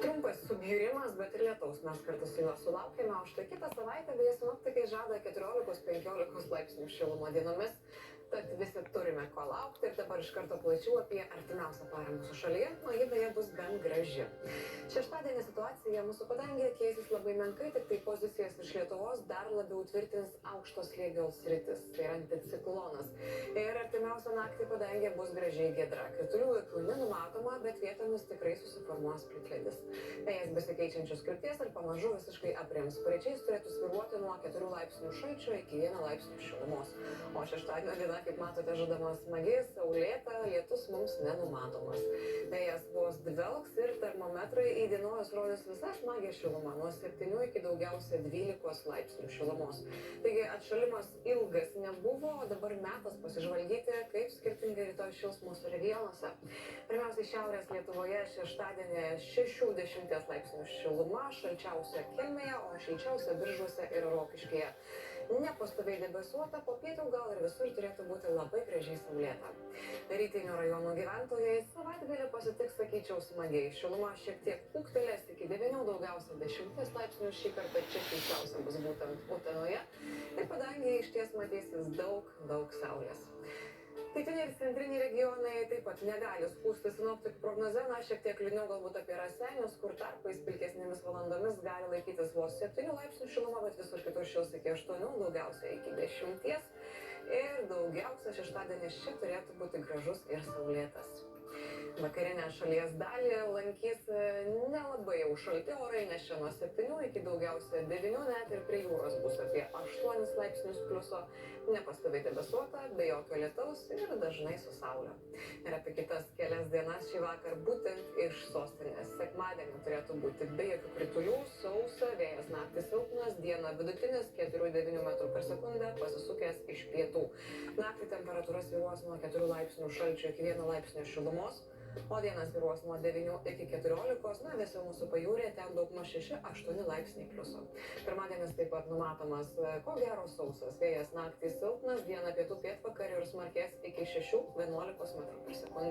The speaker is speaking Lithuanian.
Trumpas subjūrimas, bet ir lietaus mes kartu su juo sulaukėme, o štai kitą savaitę beje sinoptikai žada 14-15 laipsnių šilumą dienomis, tad visi turime ko laukti ir dabar iš karto plačiau apie artimiausią parą mūsų šalyje, o ji beje bus gan graži. Šeštadienį situacija mūsų padangėje keisis labai menkai, tik tai pozicijas iš Lietuvos dar labiau tvirtins aukšto slėgio sritis, tai yra anticiklonas. Ir artimiausią naktį padangė bus gražiai giedra. Kritulių jokių nenumatoma, bet vietomis tikrai susiformuos plikledis. Vėjas besikeičiančios krypties ir pamažu visiškai aprims. Paryčiais turėtų svyruoti nuo 4 laipsnių šalčio iki 1 laipsnių šilumos. O šeštadienio diena, kaip matote, žadama smagiai, saulėta, lietus mums nenumatomas. Vėjas vos dvelks ir termometrai įdienojus rodys visą smagią šilumą nuo 7 iki daugiausia 12 laipsnių šilumos. Taigi atšalimas ilgas nebuvo, o dabar metas pasižvalgyti, kaip skirtingai rytoj šils mūsų regionuose. Pirmiausiai šiaurės Lietuvoje šeštadienį 60 laipsnių šiluma, šalčiausia Kelmėje, o šilčiausia Biržuose ir Rokiškėje. Nepastoviai debesuota, po pietų gal ir visur turėtų būti labai gražiai saulėta. Rytinių rajonų gyventojai savaitgalį pasitiks, sakyčiau, smagiai. Šiluma šiek tiek ūgtelės iki 9, daugiausia 10 laipsnių, šį kartą čia šilčiausia bus būtent Utenoje. Ir padangėje išties matysis daug saulės. Pietiniai ir centriniai regionai taip pat negali skųsti sinoptikų prognoze, šiek tiek liūdniau galbūt apie Raseinius, kur tarpais pilkesnėmis valandomis gali laikytis vos 7 laipsnių šiluma, bet visur kitur šils iki 8, daugiausia iki 10. Ir daugiausia šeštadienis čia turėtų būti gražus ir saulėtas. Vakarinę šalies dalį lankys nelabai jau šalti orai, nes čia nuo 7 iki daugiausia 9, net ir prie jūros bus apie 8 laipsnius pliuso, nepastoviai debesuota, be jokio lietaus ir dažnai su saule. Ir apie kitas kelias dienas šį vakar būtent iš sostinės. Sekmadienį turėtų būti be jokių kritulių, sausa, vėjas naktį silpnas, diena vidutinis 4-9 m/s, pasisukęs iš pietų. Naktį temperatūra svyruos nuo 4 laipsnių šalčio iki 1 laipsnio šilumos, o dienas svyruos nuo 9 iki 14, vėsiau mūsų pajūrėje ten daugmaž 6-8 laipsniai pliuso. Pirmadienis taip pat numatomas, ko gero sausas, vėjas naktį silpnas, diena pietų pietvakarių ir smarkės iki 6-11 m/s.